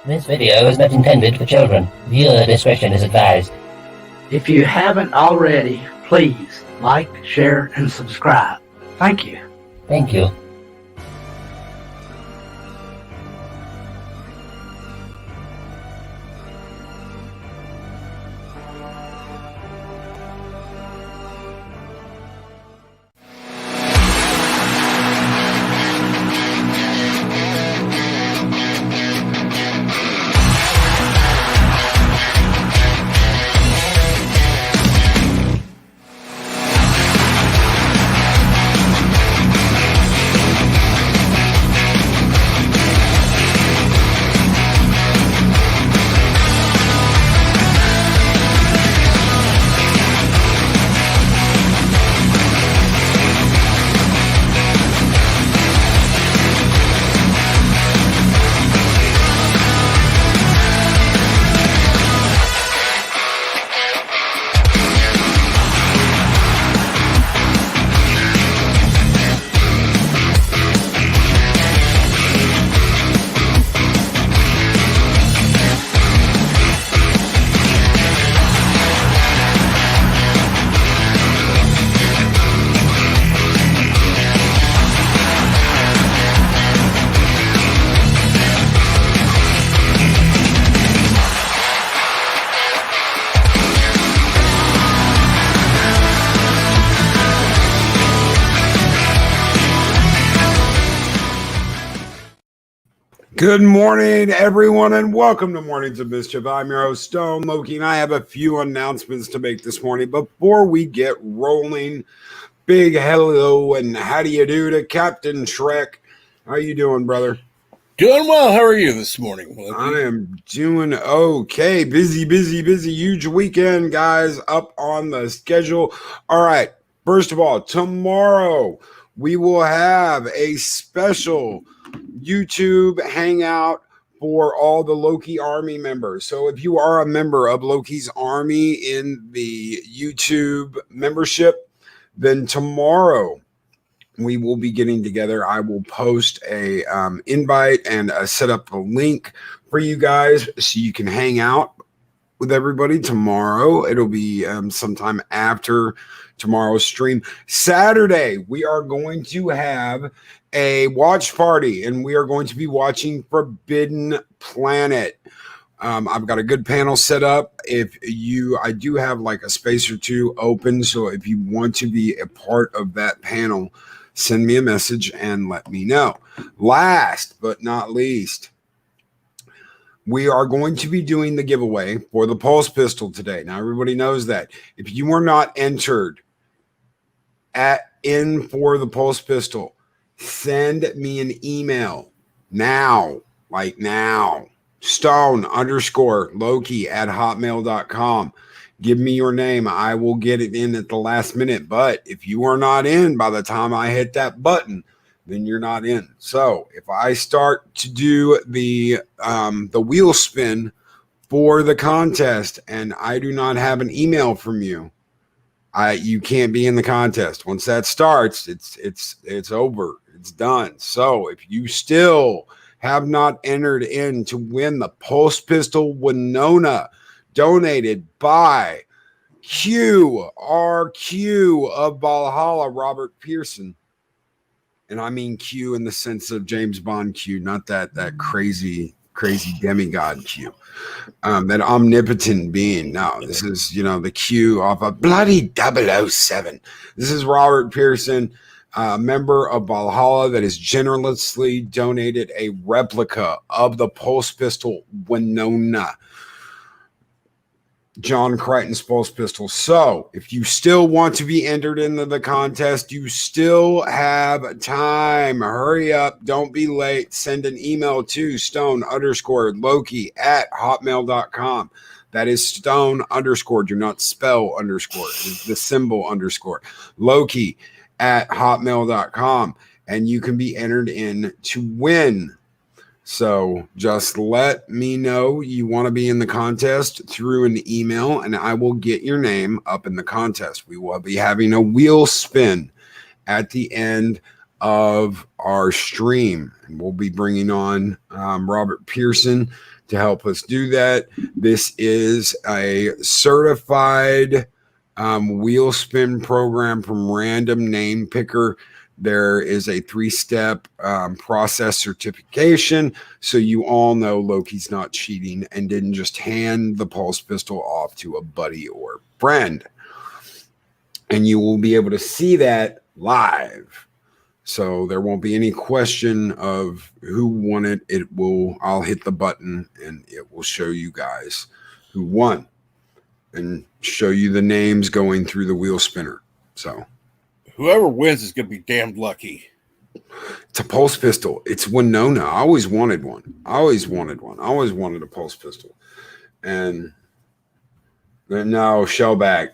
This video is not intended for children. Viewer discretion is advised. If you haven't already, please like, share, and subscribe. Thank you. Thank you. Good morning, everyone, and welcome to Mornings of Mischief. I'm your host, Stone Loki, and I have a few announcements to make this morning. Before we get rolling, big hello and how do you do to Captain Trek? How you doing, brother? Doing well. How are you this morning, Loki? I am doing okay. Busy. Huge weekend, guys, up on the schedule. All right. First of all, tomorrow we will have a special YouTube hangout for all the Loki Army members. So if you are a member of Loki's Army in the YouTube membership, then tomorrow we will be getting together. I will post a invite and set up a link for you guys so you can hang out with everybody tomorrow. It'll be sometime after tomorrow's stream. Saturday, we are going to have a watch party, and we are going to be watching Forbidden Planet. I've got a good panel set up. I do have like a space or two open, so if you want to be a part of that panel, send me a message and let me know. Last but not least, we are going to be doing the giveaway for the Pulse Pistol today. Now, everybody knows that. If you are not entered in for the Pulse Pistol, send me an email now, stone_Loki@hotmail.com. Give me your name. I will get it in at the last minute. But if you are not in by the time I hit that button, then you're not in. So if I start to do the wheel spin for the contest and I do not have an email from you, you can't be in the contest. Once that starts, it's over. It's done. So if you still have not entered in to win the Pulse Pistol Winona donated by QRQ of Valhalla, Robert Pearson. And I mean Q in the sense of James Bond Q, not that crazy demigod Q. That omnipotent being. No, this is, the Q off of bloody 007. This is Robert Pearson, member of Valhalla, that has generously donated a replica of the Pulse Pistol Winona, John Crichton's Pulse Pistol. So if you still want to be entered into the contest, you still have time. Hurry up. Don't be late. Send an email to stone_Loki@hotmail.com. That is stone_. Do not spell underscore. It is the symbol underscore. Loki@hotmail.com. And you can be entered in to win. So just let me know you want to be in the contest through an email, and I will get your name up in the contest. We will be having a wheel spin at the end of our stream. And we'll be bringing on Robert Pearson to help us do that. This is a certified wheel spin program from Random Name Picker. There is a 3-step process certification, so you all know Loki's not cheating and didn't just hand the pulse pistol off to a buddy or friend. And you will be able to see that live. So there won't be any question of who won it. I'll hit the button and it will show you guys who won and show you the names going through the wheel spinner. So whoever wins is going to be damned lucky. It's a pulse pistol. It's Winona. I always wanted one. I always wanted a pulse pistol. And then now Shellback.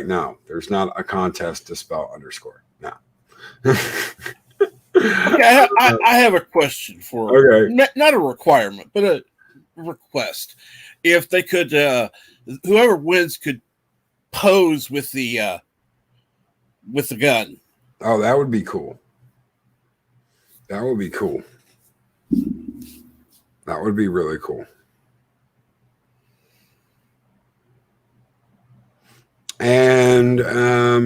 No, there's not a contest to spell underscore. No. Okay, I have a question for not a requirement, but a request. If they could, whoever wins could pose with the gun. Oh, that would be cool. That would be cool. That would be really cool. And never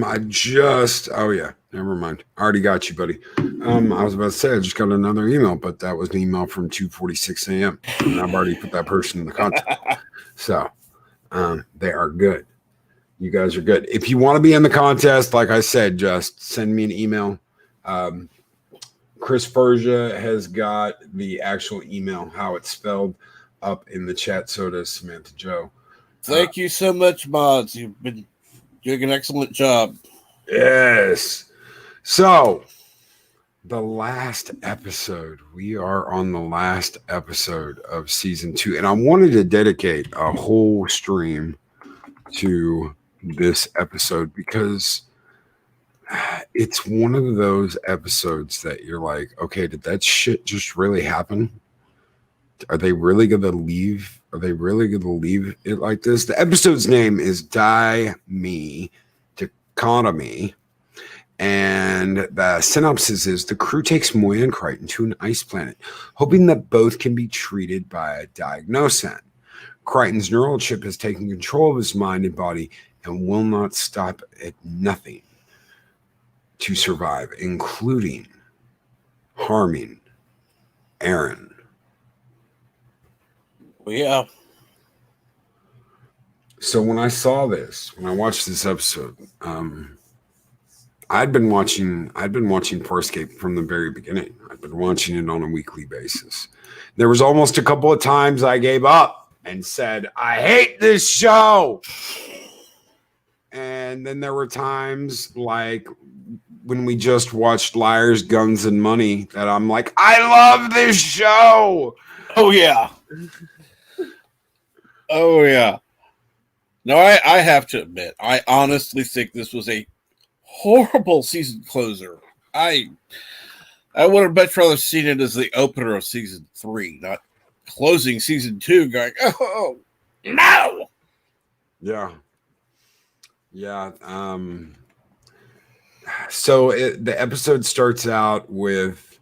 mind. I already got you, buddy. I was about to say I just got another email, but that was an email from 2:46 a.m. and I've already put that person in the contact. So they are good. You guys are good. If you want to be in the contest, like I said, just send me an email. Chris Fergia has got the actual email, how it's spelled, up in the chat. So does Samantha Joe. Thank you so much, mods. You've been doing an excellent job. Yes. So the last episode, we are on the last episode of season 2. And I wanted to dedicate a whole stream to this episode because it's one of those episodes that you're like, okay, did that shit just really happen? Are they really going to leave? Are they really going to leave it like this? The episode's name is Die Me to Economy. And the synopsis is the crew takes Moya and Crichton to an ice planet, hoping that both can be treated by a diagnosant. Crichton's neural chip has taken control of his mind and body and will not stop at nothing to survive, including harming Aaron. Yeah. So when I watched this episode, I'd been watching Farscape from the very beginning. I'd been watching it on a weekly basis. There was almost a couple of times I gave up and said, I hate this show. And then there were times like when we just watched Liars, Guns, and Money that I'm like, I love this show. Oh, yeah. Oh, yeah. No, I have to admit, I honestly think this was a horrible season closer. I would have much rather seen it as the opener of season 3, not closing season 2 going, oh, no. Yeah. Yeah. So the episode starts out with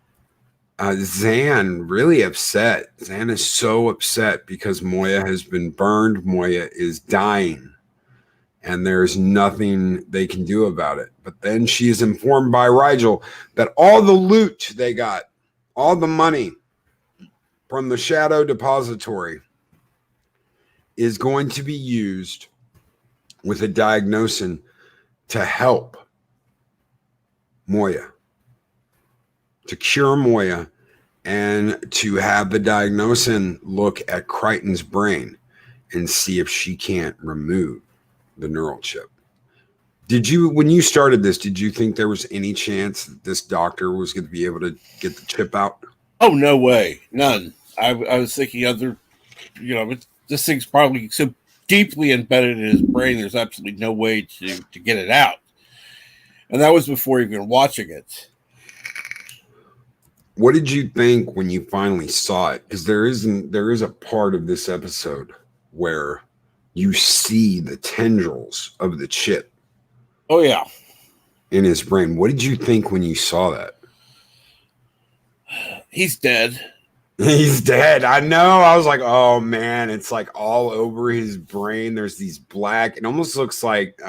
Zan really upset. Zan is so upset because Moya has been burned. Moya is dying. And there's nothing they can do about it. But then she is informed by Rigel that all the loot they got, all the money from the Shadow Depository is going to be used with a diagnosin to help Moya, to cure Moya, and to have the diagnosin look at Crichton's brain and see if she can't remove the neural chip. When you started this, did you think there was any chance that this doctor was going to be able to get the chip out? Oh, no way. None. I was thinking this thing's probably so deeply embedded in his brain, there's absolutely no way to get it out. And that was before even watching it. What did you think when you finally saw it? Because there is a part of this episode where you see the tendrils of the chip. Oh, yeah. In his brain. What did you think when you saw that? He's dead. He's dead. I know. I was like, oh man, it's like all over his brain. There's these black, it almost looks like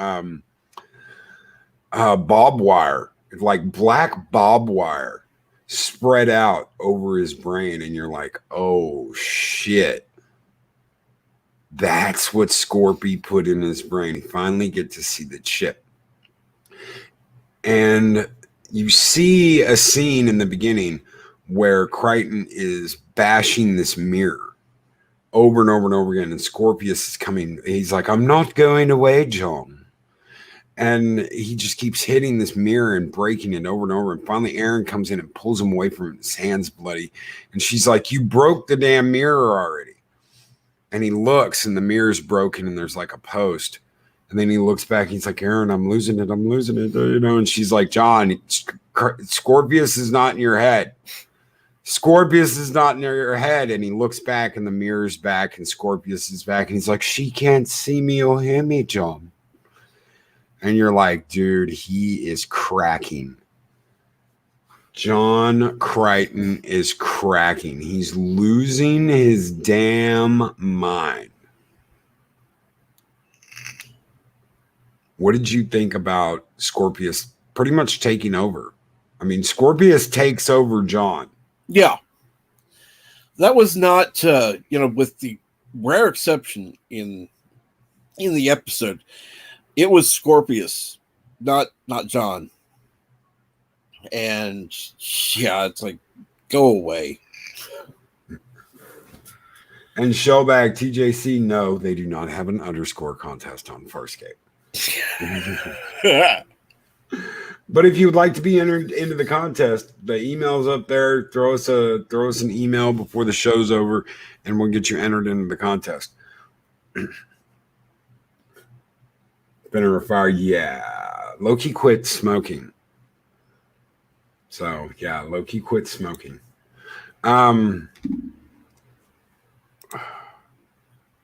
barbed wire, like black barbed wire spread out over his brain. And you're like, oh shit. That's what Scorpy put in his brain. You finally get to see the chip. And you see a scene in the beginning where Crichton is bashing this mirror over and over and over again. And Scorpius is coming. He's like, I'm not going away, John. And he just keeps hitting this mirror and breaking it over and over. And finally, Aaron comes in and pulls him away from him. His hand's bloody. And she's like, you broke the damn mirror already. And he looks and the mirror's broken and there's like a post. And then he looks back. He's like, Aaron, I'm losing it. You know, and she's like, John, Scorpius is not in your head. Scorpius is not near your head. And he looks back and the mirror's back and Scorpius is back. And he's like, she can't see me or hear me, John. And you're like, dude, he is cracking. John Crichton is cracking. He's losing his damn mind. What did you think about Scorpius pretty much taking over? I mean, Scorpius takes over John. Yeah. That was not, with the rare exception in the episode, it was Scorpius, not John. And yeah, it's like, go away. And Shellback TJC, no, they do not have an underscore contest on Farscape. But if you would like to be entered into the contest, the email's up there. Throw us an email before the show's over, and we'll get you entered into the contest. Spinner of Fire, yeah. Loki quit smoking. So yeah, Loki quit smoking.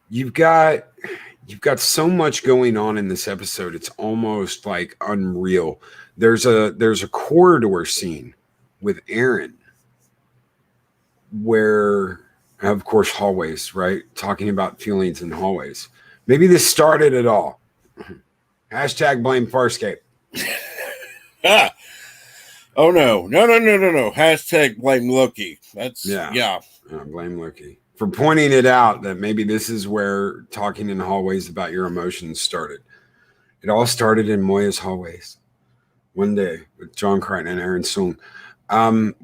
You've got so much going on in this episode. It's almost like unreal. There's a corridor scene with Aaron where, of course, hallways, right? Talking about feelings in hallways. Maybe this started it all. Hashtag blame Farscape. Oh no. Hashtag blame Loki. That's yeah. Blame Loki for pointing it out that maybe this is where talking in hallways about your emotions started. It all started in Moya's hallways one day with John Crichton and Aaron Soong,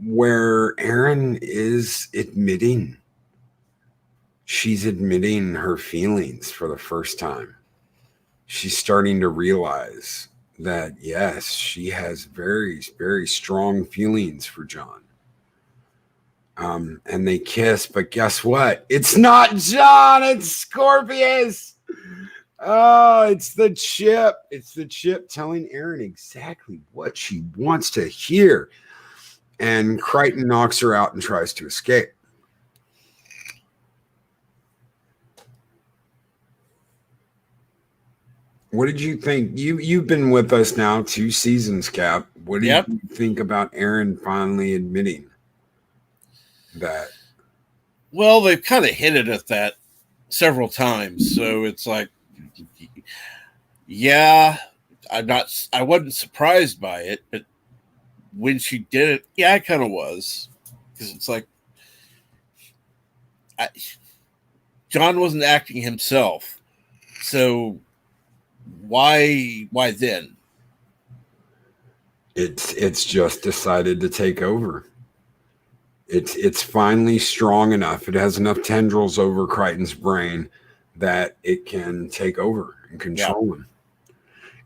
where Aaron is admitting. She's admitting her feelings for the first time. She's starting to realize that, yes, she has very, very strong feelings for John. And they kiss, but guess what? It's not John, it's Scorpius. Oh, it's the chip. It's the chip telling Aaron exactly what she wants to hear. And Crichton knocks her out and tries to escape. What did you think? You've been with us now 2 seasons, Cap. What do you think about Aaron finally admitting that? Well, they've kind of hinted at that several times, so it's like, yeah, I wasn't surprised by it, but when she did it, yeah, I kind of was, because it's like, John wasn't acting himself, so why then? It's just decided to take over. It's finally strong enough. It has enough tendrils over Crichton's brain that it can take over and control him.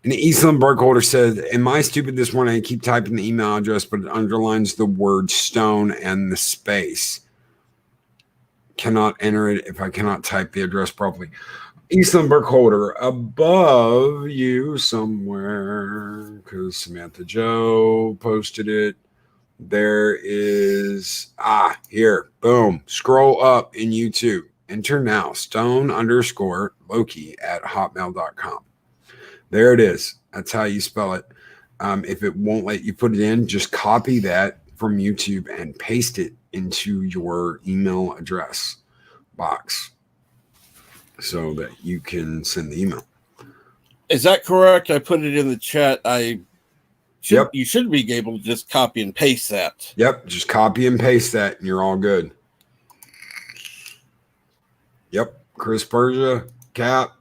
And Eastland Burkholder said, am I stupid this morning? I keep typing the email address, but it underlines the word stone and the space. Cannot enter it if I cannot type the address properly. Eastland Burkholder, above you somewhere, because Samantha Joe posted it. There is, here, boom, scroll up in YouTube. Enter now, stone_Loki@hotmail.com. There it is. That's how you spell it. If it won't let you put it in, just copy that from YouTube and paste it into your email address box so that you can send the email. Is that correct? I put it in the chat. Yep. You should be able to just copy and paste that. Yep. Just copy and paste that and you're all good. Yep. Chris Persia, Cap.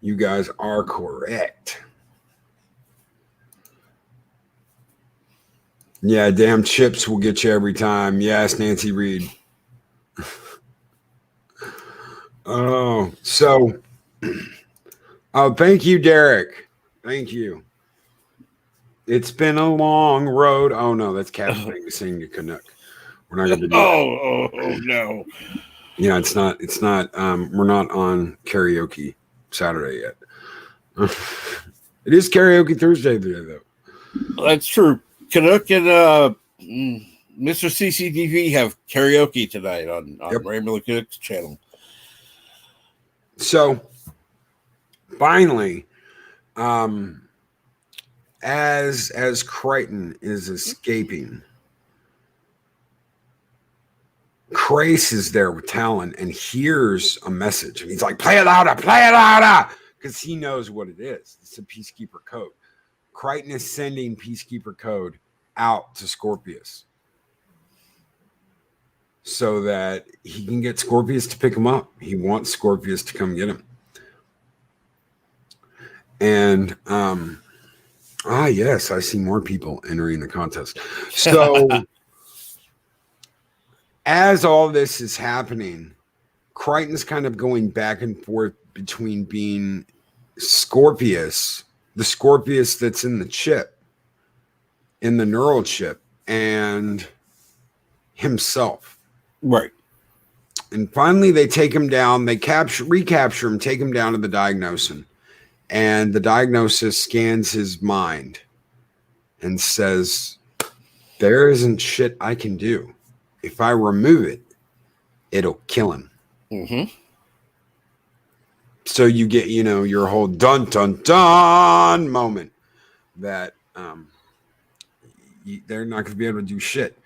You guys are correct. Yeah, damn chips will get you every time. Yes, Nancy Reed. Oh, so thank you, Derek. Thank you. It's been a long road. Oh no, that's Captain singing to Canuck. We're not gonna do that. Oh no. Yeah, it's not we're not on karaoke Saturday yet. It is karaoke Thursday today though. That's true. Canuck and Mr. CCTV have karaoke tonight on Rainbow Canuck's channel. So finally, as Crichton is escaping, Crace is there with Talon and hears a message, and he's like, play it louder, because he knows what it is. It's a Peacekeeper code. Crichton is sending Peacekeeper code out to Scorpius so that he can get Scorpius to pick him up. He wants Scorpius to come get him. And yes, I see more people entering the contest. So as all this is happening, Crichton's kind of going back and forth between being Scorpius, the Scorpius that's in the chip, in the neural chip, and himself. Right. And finally they take him down, they recapture him, take him down to the diagnosis. And the diagnosis scans his mind and says, there isn't shit I can do. If I remove it, it'll kill him. Mm-hmm. So you get, your whole dun, dun, dun moment that they're not going to be able to do shit.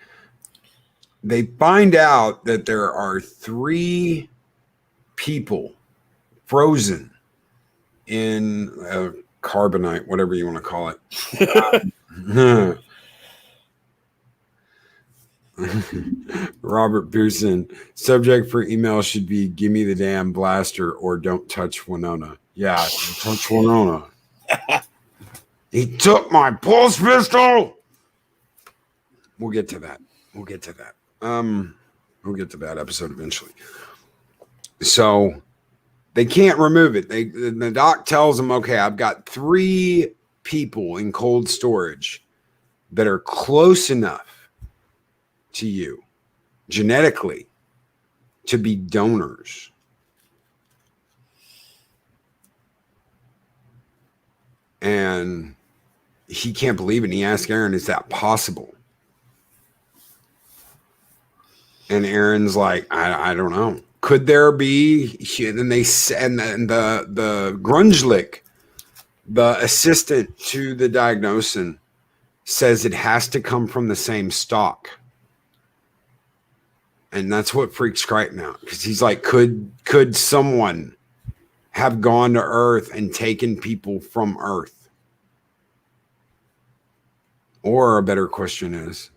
They find out that there are 3 people frozen in carbonite, whatever you want to call it. Robert Pearson, subject for email should be give me the damn blaster or don't touch Winona. Yeah, don't touch Winona. He took my pulse pistol. We'll get to that. We'll get to that episode eventually. So they can't remove it. The doc tells them, okay, I've got 3 people in cold storage that are close enough to you genetically to be donors. And he can't believe it. And he asked Aaron, is that possible? And Aaron's like, I don't know. Could there be? And then the Grungelic, the assistant to the diagnosin, says it has to come from the same stock. And that's what freaks Crichton out, because he's like, could someone have gone to Earth and taken people from Earth? Or a better question is,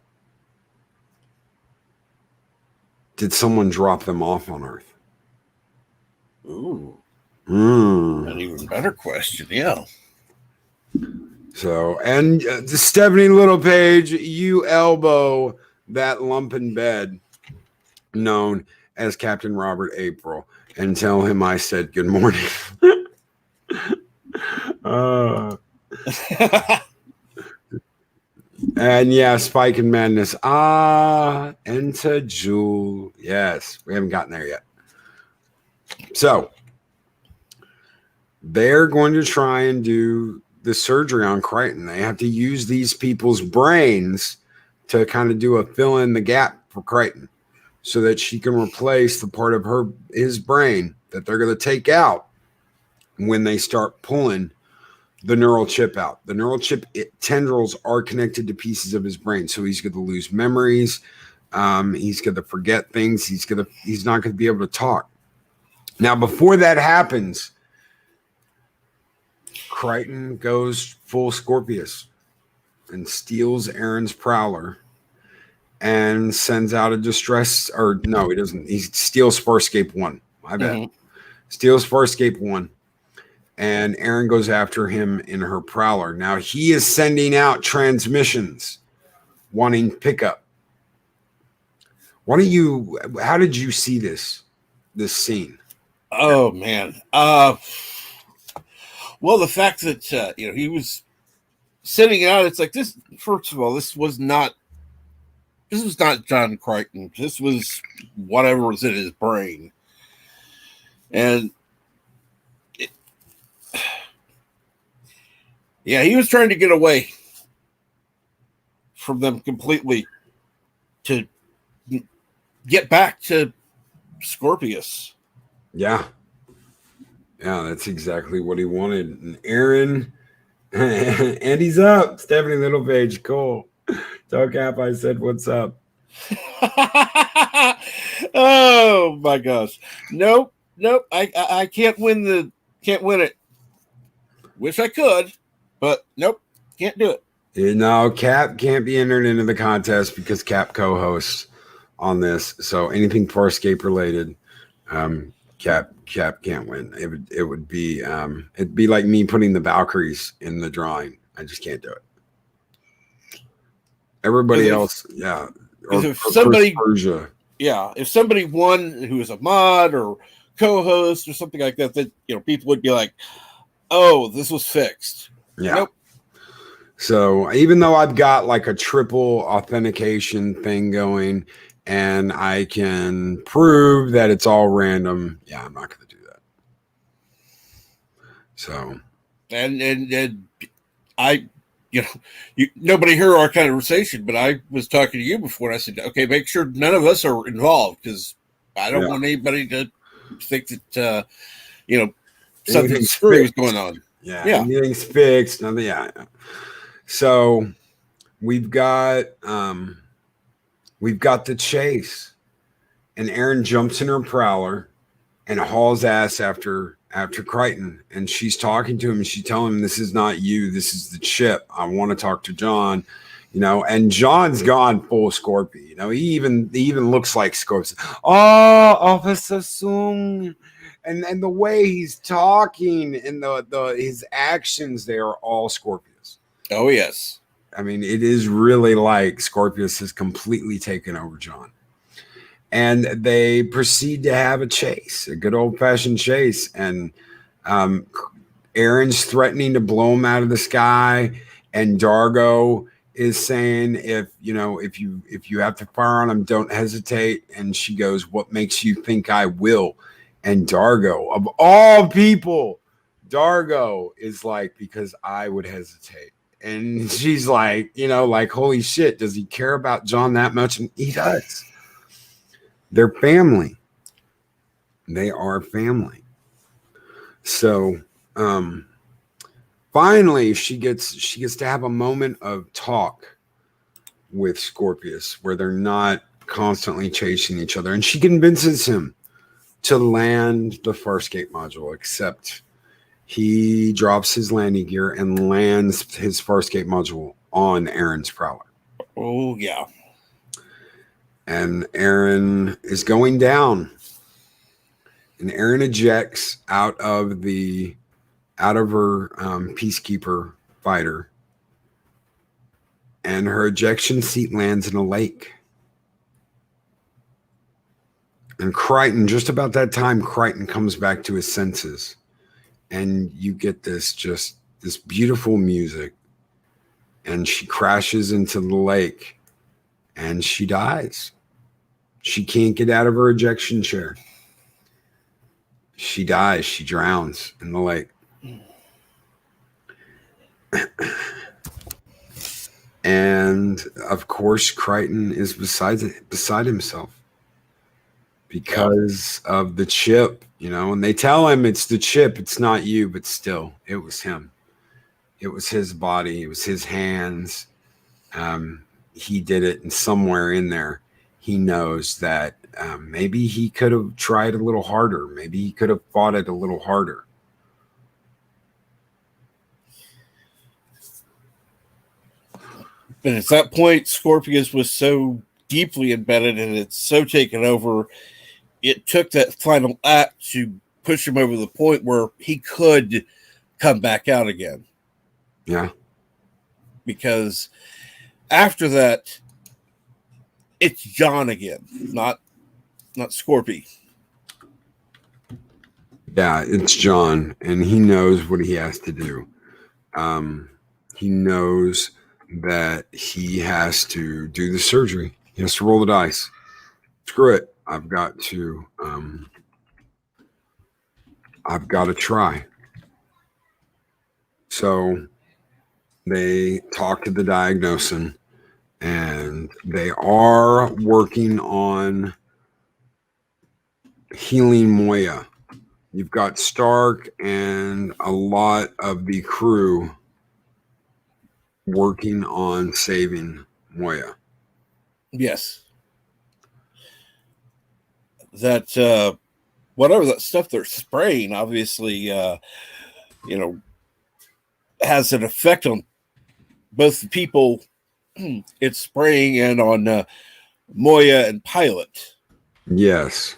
did someone drop them off on Earth? Ooh. An even better question, yeah. So, and Stephanie Littlepage, you elbow that lump in bed known as Captain Robert April and tell him I said good morning. And yeah, Spike and Madness. Enter Jewel. Yes, we haven't gotten there yet. So they're going to try and do the surgery on Crichton. They have to use these people's brains to kind of do a fill in the gap for Crichton, so that she can replace the part of his brain that they're going to take out when they start pulling the neural chip out. The neural chip tendrils are connected to pieces of his brain, so he's going to lose memories. He's going to forget things. He's not going to be able to talk. Now, before that happens, Crichton goes full Scorpius and steals Aaron's prowler and sends out a distress, or no, he doesn't. He steals Farscape 1. My bad. Mhm. Steals Farscape 1. And Aaron goes after him in her prowler. Now he is sending out transmissions wanting pickup. How did you see this scene? Oh man. Well, the fact that he was sending it out, it's like this. First of all, this was not John Crichton. This was whatever was in his brain, and he was trying to get away from them completely to get back to Scorpius. Yeah, that's exactly what he wanted. And Aaron, and he's up. Stephanie Littlepage, cool. Tell Cap I said what's up. Oh my gosh! Nope. I can't win it. Wish I could, but nope, can't do it. Cap can't be entered into the contest because Cap co-hosts on this. So anything Farscape related, Cap can't win. It would be it'd be like me putting the Valkyries in the drawing. I just can't do it. Everybody else, yeah. If somebody won who was a mod or co-host or something like that, people would be like, "Oh, this was fixed." Yeah. Nope. So even though I've got like a triple authentication thing going, and I can prove that it's all random, I'm not going to do that. So, and I. Nobody heard our conversation, but I was talking to you before, and I said, "Okay, make sure none of us are involved because I don't want anybody to think that something screwy is going on." Yeah, everything's fixed. Nothing. Yeah. So we've got the chase, and Aaron jumps in her prowler and hauls ass after Crichton, and she's talking to him and she's telling him, "This is not you, this is the chip. I want to talk to John," and John's gone full Scorpio. He even looks like Scorpio. Oh, Officer Sung. And the way he's talking and his actions, they are all Scorpius. Oh yes. I mean, it is really like Scorpius has completely taken over John. And they proceed to have a chase, a good old-fashioned chase. And Aaron's threatening to blow him out of the sky. And Dargo is saying, if you have to fire on him, don't hesitate. And she goes, "What makes you think I will?" And Dargo, of all people, Dargo is like, "Because I would hesitate." And she's like, holy shit, does he care about John that much? And he does. They're family. They are family. So finally she gets to have a moment of talk with Scorpius where they're not constantly chasing each other. And she convinces him to land the Farscape module, except he drops his landing gear and lands his Farscape module on Aaron's prowler. Oh yeah. And Aaron is going down, and Aaron ejects out of her peacekeeper fighter, and her ejection seat lands in a lake. And Crichton, just about that time, Crichton comes back to his senses, and you get this beautiful music, and she crashes into the lake, and she dies. She can't get out of her ejection chair. She dies. She drowns in the lake. And of course, Crichton is beside himself because of the chip, and they tell him it's the chip, it's not you, but still, it was him. It was his body. It was his hands. He did it, and somewhere in there, he knows that maybe he could have tried a little harder. Maybe he could have fought it a little harder. But at that point, Scorpius was so deeply embedded and it's so taken over, it took that final act to push him over the point where he could come back out again. Yeah. Because after that, it's John again, not Scorpy. Yeah, it's John, and he knows what he has to do. He knows that he has to do the surgery. He has to roll the dice. Screw it. I've got to try. So they talk to the diagnosant, and they are working on healing Moya. You've got Stark and a lot of the crew working on saving Moya. Yes. That whatever that stuff they're spraying obviously has an effect on both the people it's spraying and on Moya and Pilot. Yes.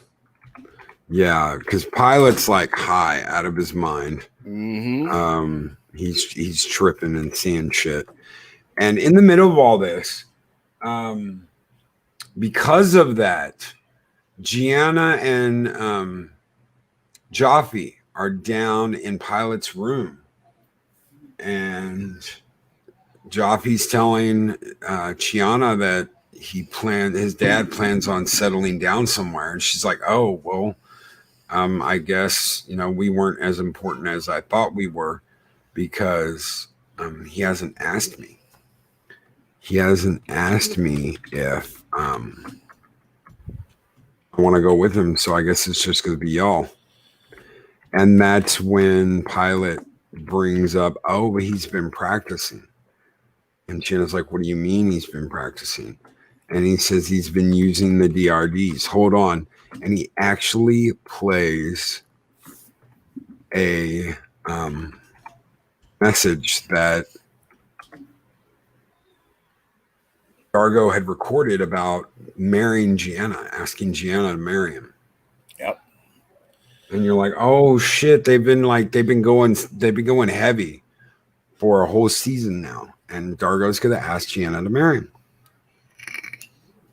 Yeah, because Pilot's like high out of his mind. Mm-hmm. He's tripping and seeing shit. And in the middle of all this, because of that, Gianna and Jaffe are down in Pilot's room. And Jaffe's telling Chiana that his dad plans on settling down somewhere. And she's like, oh, well, I guess, we weren't as important as I thought we were because he hasn't asked me. He hasn't asked me if I want to go with him. So I guess it's just going to be y'all. And that's when Pilot brings up, oh, but he's been practicing. And Chiana's like, what do you mean he's been practicing? And he says he's been using the DRDs. Hold on. And he actually plays a message that Dargo had recorded about marrying Gianna, asking Gianna to marry him. Yep. And you're like, oh shit, they've been going heavy for a whole season now. And Dargo's gonna ask Gianna to marry him.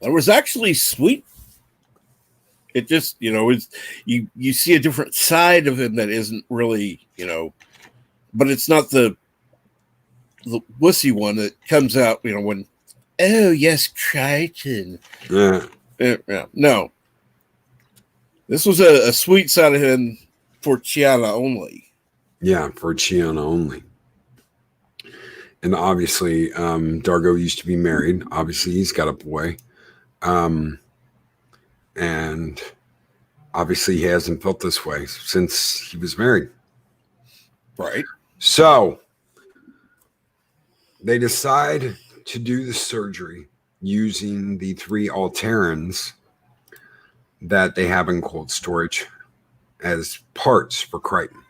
That was actually sweet. It just, you see a different side of him that isn't really, but it's not the wussy one that comes out, when, oh, yes, Crichton. Yeah. Yeah. No. This was a sweet side of him for Chiana only. Yeah, for Chiana only. And obviously, Dargo used to be married. Obviously, he's got a boy. And obviously, he hasn't felt this way since he was married. Right. So they decide to do the surgery using the 3 Alterans that they have in cold storage as parts for Crichton.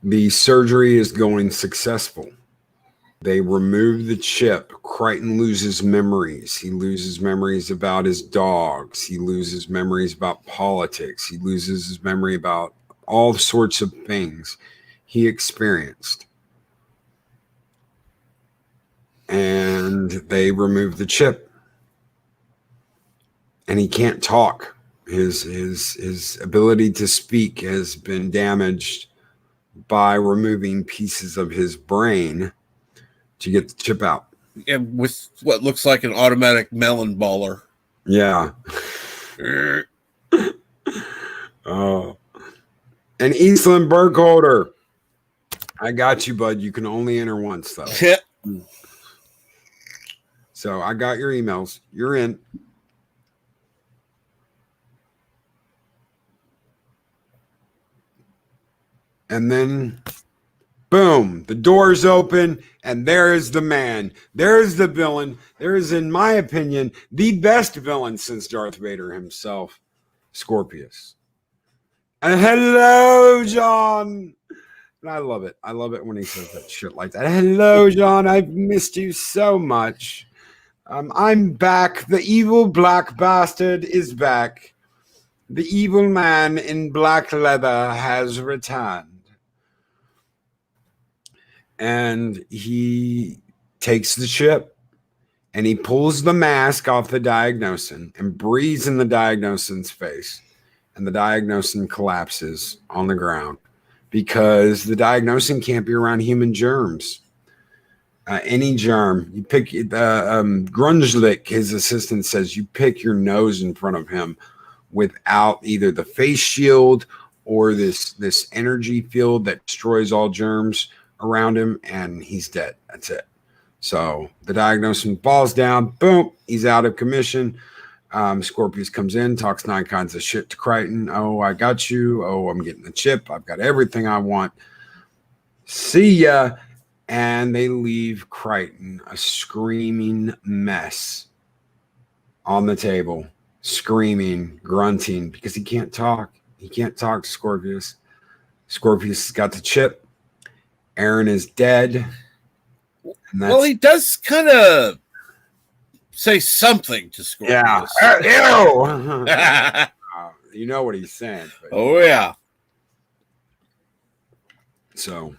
The surgery is going successful. They remove the chip. Crichton loses memories. He loses memories about his dogs. He loses memories about politics. He loses his memory about all sorts of things he experienced. And they remove the chip. And he can't talk. His ability to speak has been damaged by removing pieces of his brain to get the chip out. And with what looks like an automatic melon baller. Yeah. Oh. And Eastland Burkholder. I got you, bud. You can only enter once, though. So I got your emails. You're in. And then, boom, the doors open, and there is the man. There is the villain. There is, in my opinion, the best villain since Darth Vader himself, Scorpius. And hello, John. And I love it. I love it when he says that shit like that. Hello, John. I've missed you so much. I'm back. The evil black bastard is back. The evil man in black leather has returned. And he takes the chip and he pulls the mask off the diagnosin and breathes in the diagnosin's face. And the diagnosin collapses on the ground because the diagnosin can't be around human germs. Any germ, you pick Grungelich, his assistant says, you pick your nose in front of him without either the face shield or this energy field that destroys all germs around him, and he's dead. That's it. So the diagnosis falls down. Boom, he's out of commission. Scorpius comes in, talks 9 kinds of shit to Crichton. Oh, I got you. Oh, I'm getting the chip. I've got everything I want. See ya. And they leave Crichton a screaming mess on the table, screaming, grunting, because he can't talk. He can't talk to Scorpius. Scorpius has got the chip. Aaron is dead. Well, he does kind of say something to Scorpius. Yeah. You know what he's saying. But, oh, yeah. So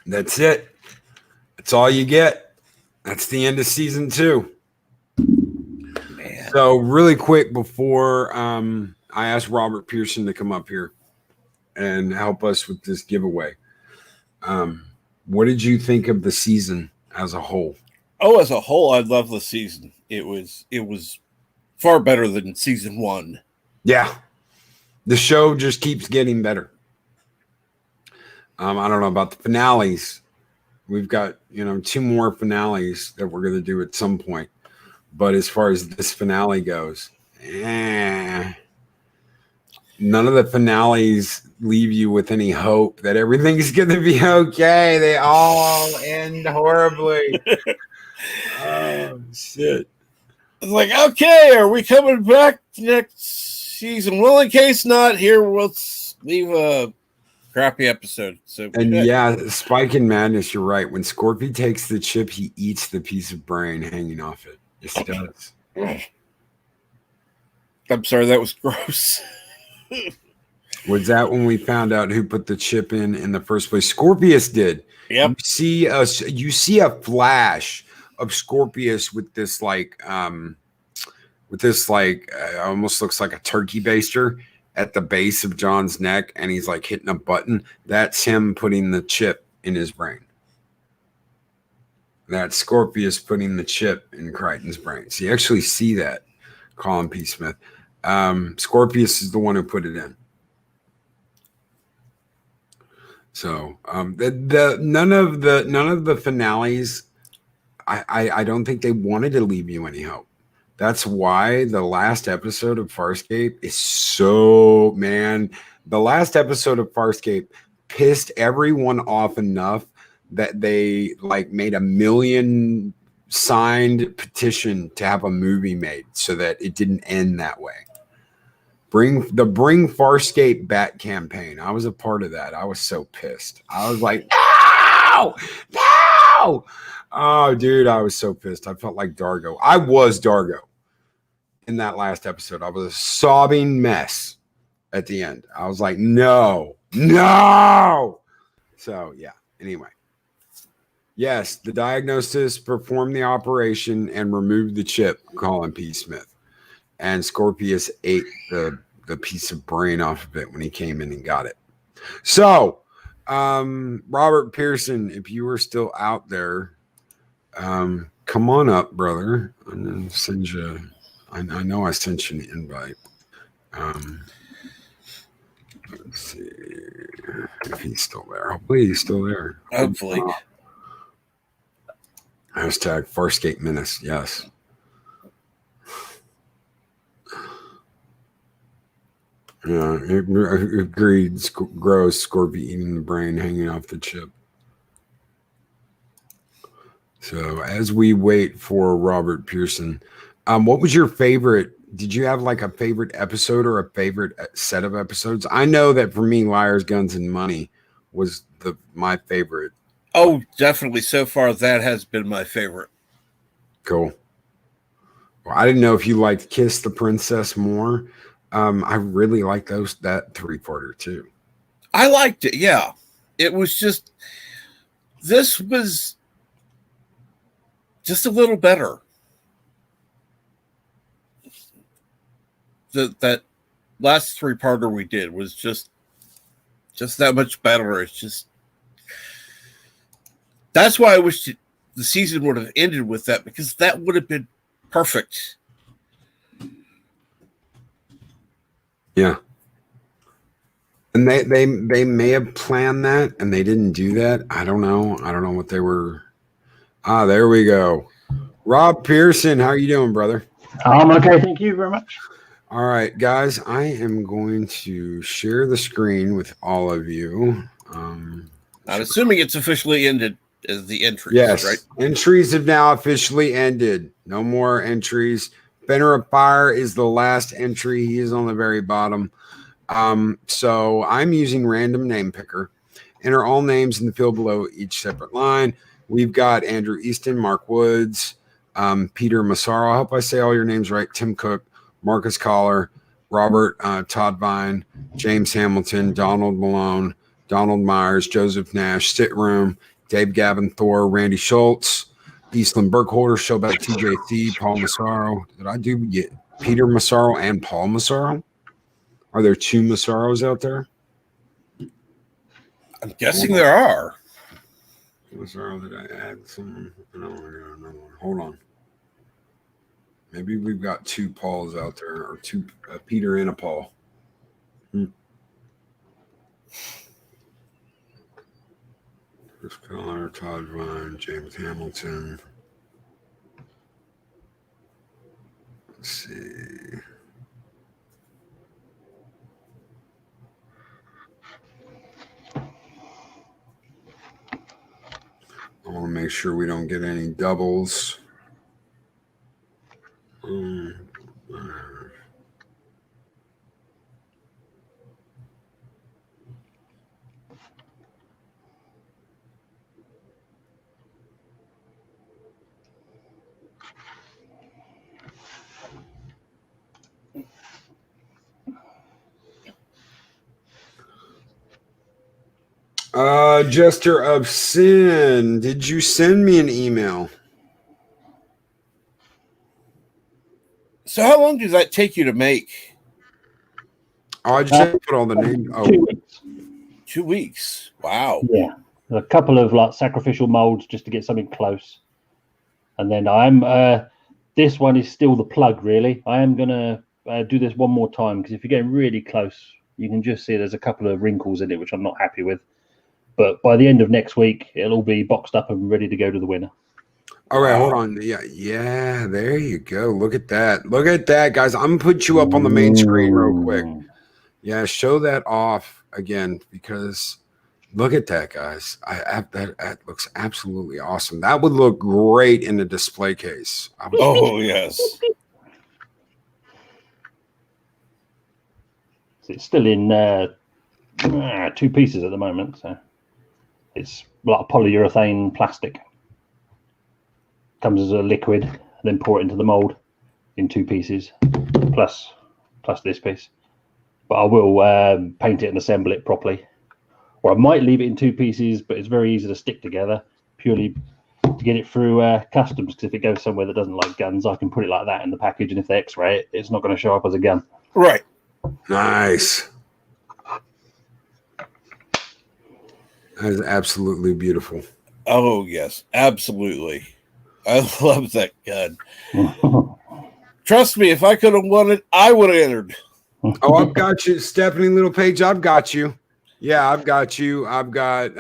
that's it. That's all you get. That's the end of season 2. Man. So really quick before I asked Robert Pearson to come up here and help us with this giveaway. What did you think of the season as a whole? Oh, as a whole, I love the season. It was far better than season 1. Yeah. The show just keeps getting better. I don't know about the finales. We've got, 2 more finales that we're going to do at some point. But as far as this finale goes, none of the finales leave you with any hope that everything's going to be okay. They all end horribly. Oh, shit. It's like, okay, are we coming back next season? Well, in case not, here, let's leave a crappy episode. So yeah, Spike in Madness, you're right. When Scorpy takes the chip, he eats the piece of brain hanging off it. Yes, he does. I'm sorry, that was gross. Was that when we found out who put the chip in the first place? Scorpius did. Yep. You see a flash of Scorpius with this almost looks like a turkey baster at the base of John's neck, and he's like hitting a button. That's him putting the chip in his brain. That's Scorpius putting the chip in Crichton's brain. So you actually see that, Colin P. Smith. Scorpius is the one who put it in. So none of the finales, I don't think they wanted to leave you any hope. That's why the last episode of Farscape is so, man, the last episode of Farscape pissed everyone off enough that they made a 1 million signed petition to have a movie made so that it didn't end that way. Bring Farscape back campaign. I was a part of that. I was so pissed. I was like, no! Oh, dude, I was so pissed. I felt like Dargo. I was Dargo in that last episode. I was a sobbing mess at the end. I was like, no. So, yeah. Anyway. Yes, the diagnosis performed the operation and removed the chip, Colin P. Smith. And Scorpius ate the piece of brain off of it when he came in and got it. So, Robert Pearson, if you were still out there, come on up, brother. I'm going to send you, I know I sent you an invite. Let's see if he's still there. Hopefully he's still there. Hopefully. Hashtag Farscape Menace. Yes. Yeah, agreed. Gross. Scorpion eating the brain, hanging off the chip. So as we wait for Robert Pearson, what was your favorite? Did you have like a favorite episode or a favorite set of episodes? I know that for me, Liars, Guns, and Money was my favorite. Oh, definitely. So far, that has been my favorite. Cool. Well, I didn't know if you liked Kiss the Princess more. I really like that 3-parter too. I liked it. Yeah, it was just. This was just a little better. That last 3-parter we did was just that much better. It's just that's why I wish the season would have ended with that, because that would have been perfect. Yeah. And they may have planned that and they didn't do that. I don't know. I don't know what they were. There we go. Rob Pearson, how are you doing, brother? I'm okay, thank you very much. All right, guys, I am going to share the screen with all of you. I'm assuming it's officially ended as the entries, yes, right? Entries have now officially ended. No more entries. Fenner of Fire is the last entry. He is on the very bottom. So I'm using random name picker. Enter all names in the field below each separate line. We've got Andrew Easton, Mark Woods, Peter Massaro. I hope I say all your names right. Tim Cook, Marcus Collar, Robert Todd Vine, James Hamilton, Donald Malone, Donald Myers, Joseph Nash, Sit Room, Dave Gavin Thor, Randy Schultz, Eastland Burkholder, Showback TJC, Paul Massaro. Did I do Peter Massaro and Paul Massaro? Are there 2 Massaros out there? I'm guessing there are. Massaro, did I add some? No, I got another one. Hold on. Maybe we've got 2 Pauls out there, or 2 Peter and a Paul. Chris Collar, Todd Vine, James Hamilton. Let's see. I want to make sure we don't get any doubles. Jester of Sin, did you send me an email? So how long does that take you to make? Oh, I just put all the names. 2 weeks. 2 weeks. Wow. Yeah, a couple of like sacrificial molds just to get something close, and then I'm. This one is still the plug, really. I am gonna do this one more time, because if you're getting really close, you can just see there's a couple of wrinkles in it which I'm not happy with. But by the end of next week, it'll all be boxed up and ready to go to the winner. All right, hold on. Yeah, there you go. Look at that. Look at that, guys. I'm gonna put you up on the main screen real quick. Yeah, show that off again, because look at that, guys. That looks absolutely awesome. That would look great in the display case. Oh, yes. So it's still in 2 pieces at the moment, so it's like polyurethane plastic. Comes as a liquid, then pour it into the mold in 2 pieces, plus this piece. But I will paint it and assemble it properly, or I might leave it in 2 pieces. But it's very easy to stick together, purely to get it through customs. Because if it goes somewhere that doesn't like guns, I can put it like that in the package, and if they X-ray it, it's not going to show up as a gun. Right. Nice. That is absolutely beautiful. Oh, yes, absolutely. I love that gun. Trust me, if I could have won it, I would have entered. Oh, I've got you, Stephanie Little Page. I've got you. Yeah, I've got you. I've got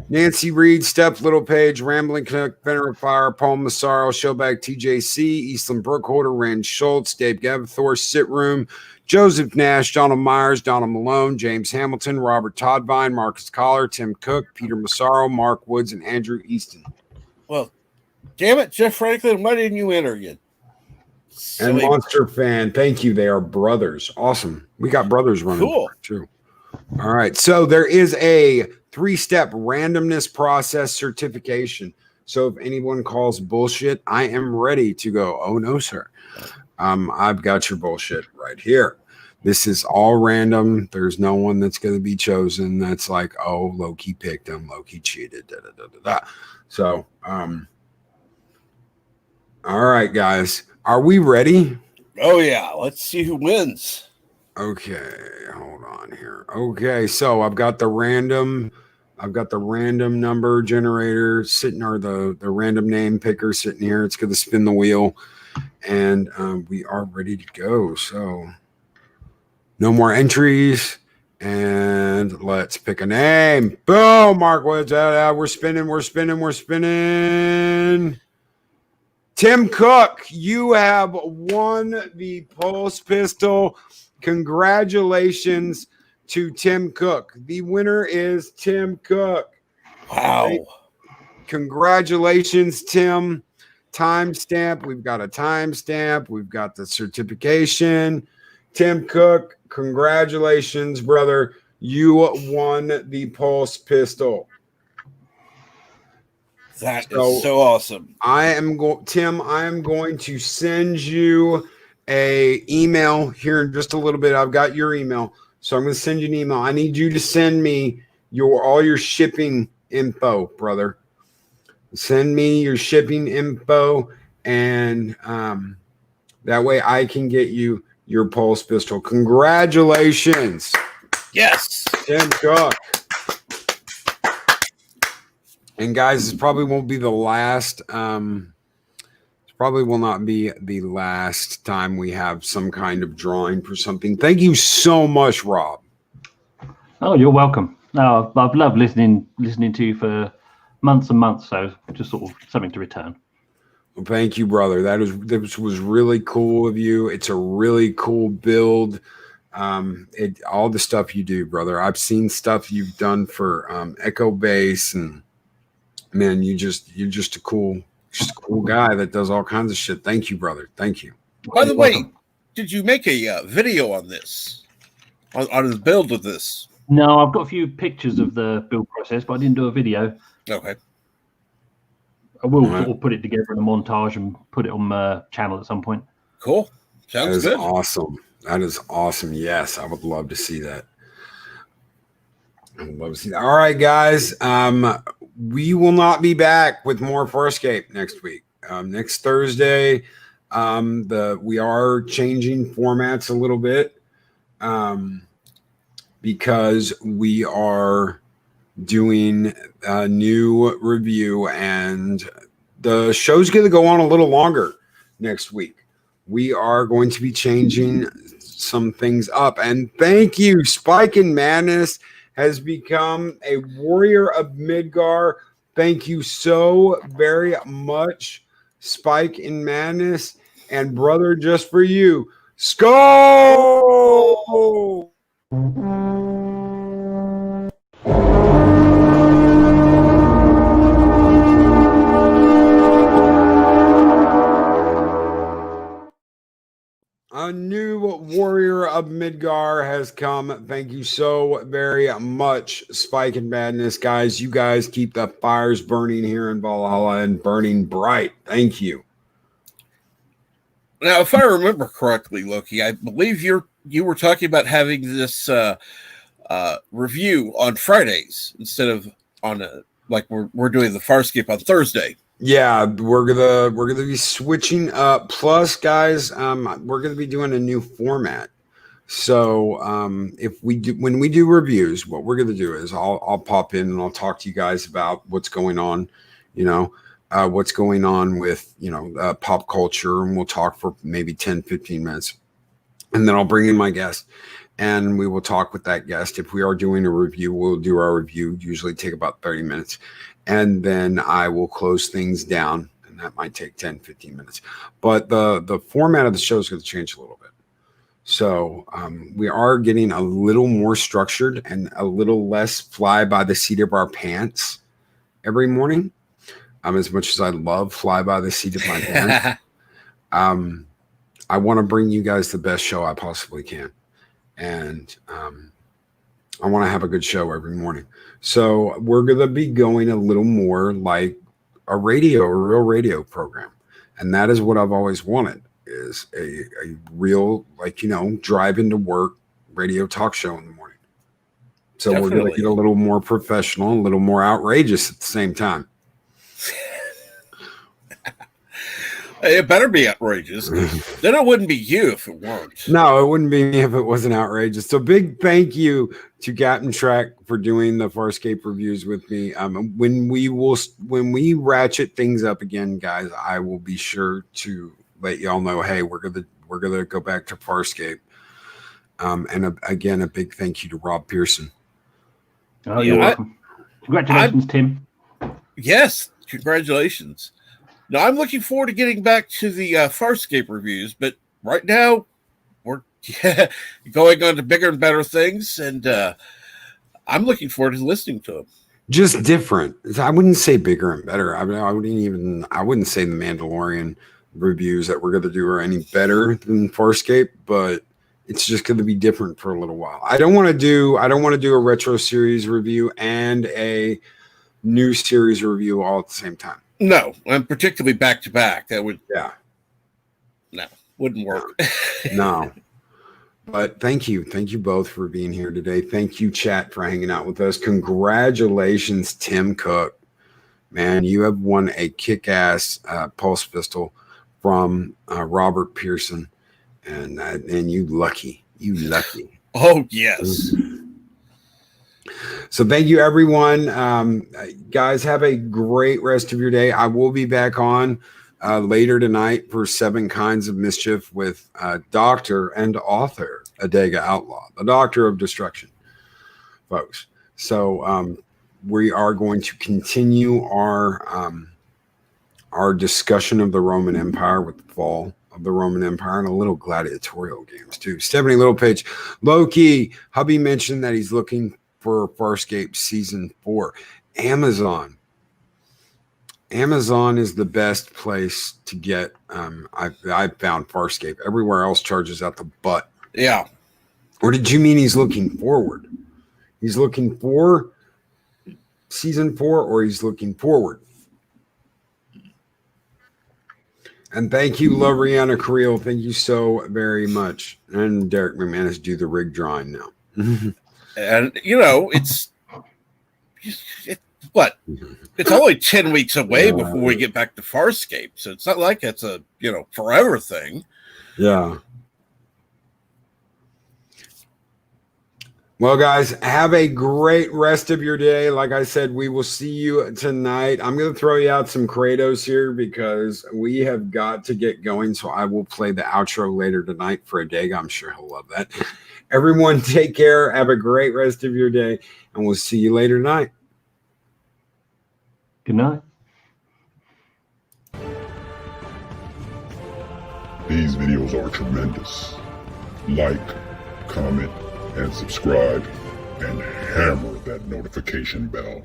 Nancy Reed, Steph Littlepage, Rambling Canuck, Veteran Fire, Paul Massaro, Showbag TJC, Eastland Brookholder, Rand Schultz, Dave Gavathor, Sit Room, Joseph Nash, Donald Myers, Donald Malone, James Hamilton, Robert Toddvine, Marcus Collar, Tim Cook, Peter Massaro, Mark Woods, and Andrew Easton. Well, damn it, Jeff Franklin, why didn't you enter yet? And Monster Fan, thank you. They are brothers. Awesome. We got brothers running. Cool. Too. All right. So there is a 3-step randomness process certification. So if anyone calls bullshit, I am ready to go. Oh, no, sir. I've got your bullshit right here. This is all random. There's no one that's going to be chosen. That's like, oh, Loki picked him. Loki cheated. Da, da, da, da, da. So, all right, guys. Are we ready? Oh, yeah. Let's see who wins. Okay, hold on here. Okay, so I've got the random number generator sitting, or the random name picker sitting here. It's going to spin the wheel, and we are ready to go. So no more entries, and let's pick a name. Boom, Mark Woods. We're spinning. Tim Cook, you have won the Pulse Pistol. Congratulations to Tim Cook. The winner is Tim Cook. Wow. Congratulations, Tim. Timestamp. We've got a timestamp. We've got the certification. Tim Cook, congratulations, brother. You won the Pulse Pistol. That is so awesome. Tim, I am going to send you a email here in just a little bit. I've got your email, so I'm going to send you an email. I need you to send me all your shipping info, brother. Send me your shipping info, and that way I can get you your Pulse Pistol. Congratulations. Yes. Tim Cook. And guys, this probably won't be the last. Probably will not be the last time we have some kind of drawing for something. Thank you so much, Rob. Oh, you're welcome. No, I've loved listening to you for months and months. So just sort of something to return. Well, thank you, brother. This was really cool of you. It's a really cool build. All the stuff you do, brother. I've seen stuff you've done for Echo Base, and man, you're just a cool guy that does all kinds of shit. Thank you, brother. Thank you. By the way, did you make a video on this? On the build of this? No, I've got a few pictures of the build process, but I didn't do a video. Okay. I will sort of put it together in a montage and put it on my channel at some point. Cool. Sounds good. Awesome. That is awesome. Yes, I would love to see that. All right, guys. We will not be back with more Farscape next week. Next Thursday, we are changing formats a little bit because we are doing a new review, and the show's going to go on a little longer next week. We are going to be changing some things up, and thank you, Spike and Madness has become a warrior of Midgar. Thank you so very much, Spike in Madness, and brother, just for you, Skull! A new warrior of Midgar has come. Thank you so very much, Spike and Madness. Guys, you guys keep the fires burning here in Valhalla and burning bright. Thank you. Now, if I remember correctly, Loki, I believe you were talking about having this review on Fridays instead of on like we're doing the Farscape on Thursday. Yeah, we're gonna be switching up. Plus, guys, we're gonna be doing a new format. So when we do reviews, what we're gonna do is I'll pop in and I'll talk to you guys about what's going on, what's going on with pop culture, and we'll talk for maybe 10-15 minutes. and then I'll bring in my guest, and we will talk with that guest. If we are doing a review, we'll do our review, usually take about 30 minutes, and then I will close things down, and that might take 10, 15 minutes. But the format of the show is going to change a little bit. So we are getting a little more structured and a little less fly by the seat of our pants every morning. As much as I love fly by the seat of my pants, I want to bring you guys the best show I possibly can. And I want to have a good show every morning. So we're going to be going a little more like a real radio program. And that is what I've always wanted, is a real, like, drive into work radio talk show in the morning. So We're going to get a little more professional, a little more outrageous at the same time. It better be outrageous. Then it wouldn't be you if it weren't. No, it wouldn't be me if it wasn't outrageous. So big thank you to Captain Trek for doing the Farscape reviews with me. When we ratchet things up again, guys, I will be sure to let y'all know, hey, we're gonna go back to Farscape. And again, a big thank you to Rob Pearson. Oh, you're welcome. Congratulations, Tim. Yes, congratulations. Now, I'm looking forward to getting back to the Farscape reviews, but right now we're going on to bigger and better things, and I'm looking forward to listening to them. Just different. I wouldn't say bigger and better. I wouldn't say the Mandalorian reviews that we're going to do are any better than Farscape, but it's just going to be different for a little while. I don't want to do a retro series review and a new series review all at the same time. No, and particularly back to back. That would wouldn't work. No. But thank you both for being here today. Thank you, chat, for hanging out with us. Congratulations, Tim Cook. Man, you have won a kick-ass pulse pistol from Robert Pearson, and you lucky. Oh yes. So thank you, everyone. Guys, have a great rest of your day. I will be back on later tonight for 7 Kinds of Mischief with Doctor and author Adega Outlaw, the Doctor of Destruction, folks. So we are going to continue our discussion of the Roman Empire with the fall of the Roman Empire and a little gladiatorial games too. Stephanie Littlepage, Loki, hubby mentioned that he's looking for Farscape season 4. Amazon is the best place to get. I've found Farscape. Everywhere else charges out the butt. Yeah. Or did you mean he's looking forward? He's looking for season 4, or he's looking forward? And thank you, love Rihanna Creel. Thank you so very much. And Derek McManus do the rig drawing now. And it's what? It's only 10 weeks away before we get back to Farscape, so it's not like it's a forever thing. Yeah. Well, guys, have a great rest of your day. Like I said, we will see you tonight. I'm going to throw you out some Kratos here because we have got to get going. So I will play the outro later tonight for Adega. I'm sure he'll love that. Everyone, take care. Have a great rest of your day, and we'll see you later tonight. Good night. These videos are tremendous. Like, comment, and subscribe, and hammer that notification bell.